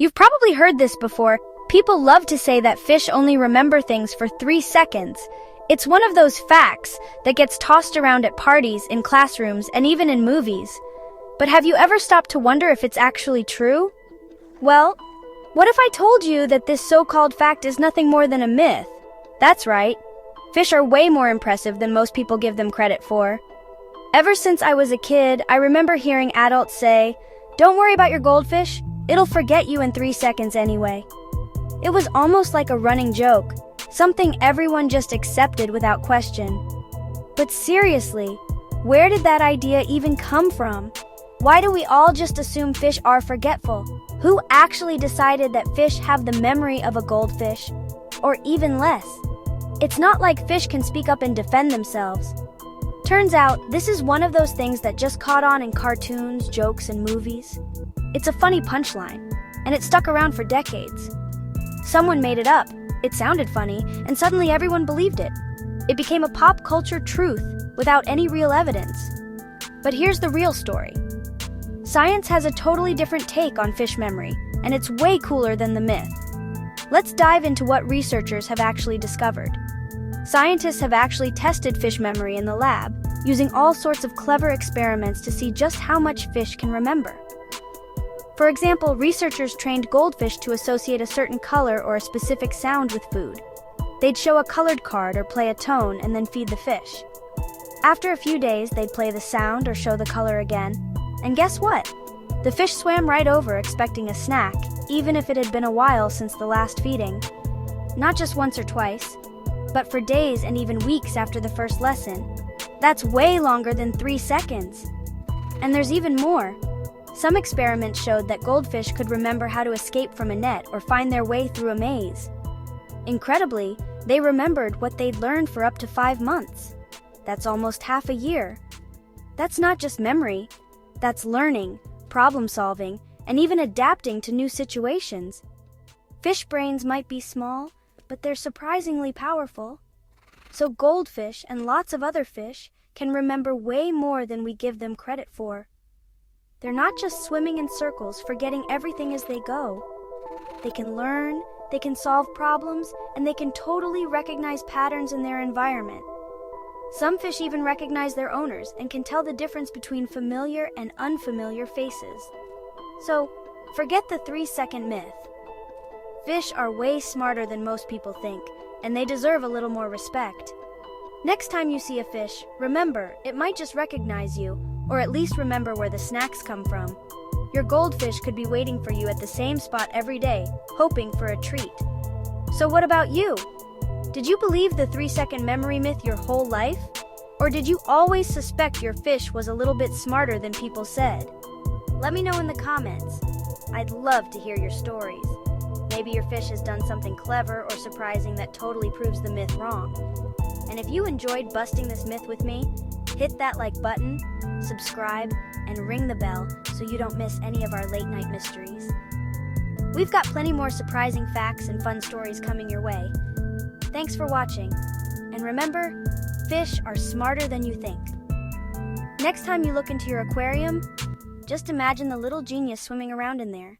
You've probably heard this before. People love to say that fish only remember things for 3 seconds. It's one of those facts that gets tossed around at parties, in classrooms, and even in movies. But have you ever stopped to wonder if it's actually true? Well, what if I told you that this so-called fact is nothing more than a myth? That's right. Fish are way more impressive than most people give them credit for. Ever since I was a kid, I remember hearing adults say, "Don't worry about your goldfish, it'll forget you in 3 seconds anyway." It was almost like a running joke, something everyone just accepted without question. But seriously, where did that idea even come from? Why do we all just assume fish are forgetful? Who actually decided that fish have the memory of a goldfish? Or even less? It's not like fish can speak up and defend themselves. Turns out, this is one of those things that just caught on in cartoons, jokes, and movies. It's a funny punchline, and it stuck around for decades. Someone made it up, it sounded funny, and suddenly everyone believed it. It became a pop culture truth without any real evidence. But here's the real story. Science has a totally different take on fish memory, and it's way cooler than the myth. Let's dive into what researchers have actually discovered. Scientists have actually tested fish memory in the lab, using all sorts of clever experiments to see just how much fish can remember. For example, researchers trained goldfish to associate a certain color or a specific sound with food. They'd show a colored card or play a tone and then feed the fish. After a few days, they'd play the sound or show the color again. And guess what? The fish swam right over expecting a snack, even if it had been a while since the last feeding. Not just once or twice, but for days and even weeks after the first lesson. That's way longer than 3 seconds. And there's even more. Some experiments showed that goldfish could remember how to escape from a net or find their way through a maze. Incredibly, they remembered what they'd learned for up to 5 months. That's almost half a year. That's not just memory. That's learning, problem solving, and even adapting to new situations. Fish brains might be small, but they're surprisingly powerful. So goldfish and lots of other fish can remember way more than we give them credit for. They're not just swimming in circles, forgetting everything as they go. They can learn, they can solve problems, and they can totally recognize patterns in their environment. Some fish even recognize their owners and can tell the difference between familiar and unfamiliar faces. So, forget the 3-second myth. Fish are way smarter than most people think, and they deserve a little more respect. Next time you see a fish, remember, it might just recognize you, or at least remember where the snacks come from. Your goldfish could be waiting for you at the same spot every day, hoping for a treat. So what about you? Did you believe the 3-second memory myth your whole life? Or did you always suspect your fish was a little bit smarter than people said? Let me know in the comments. I'd love to hear your stories. Maybe your fish has done something clever or surprising that totally proves the myth wrong. And if you enjoyed busting this myth with me, hit that like button, subscribe, and ring the bell so you don't miss any of our late night mysteries. We've got plenty more surprising facts and fun stories coming your way. Thanks for watching, and remember, fish are smarter than you think. Next time you look into your aquarium, just imagine the little genius swimming around in there.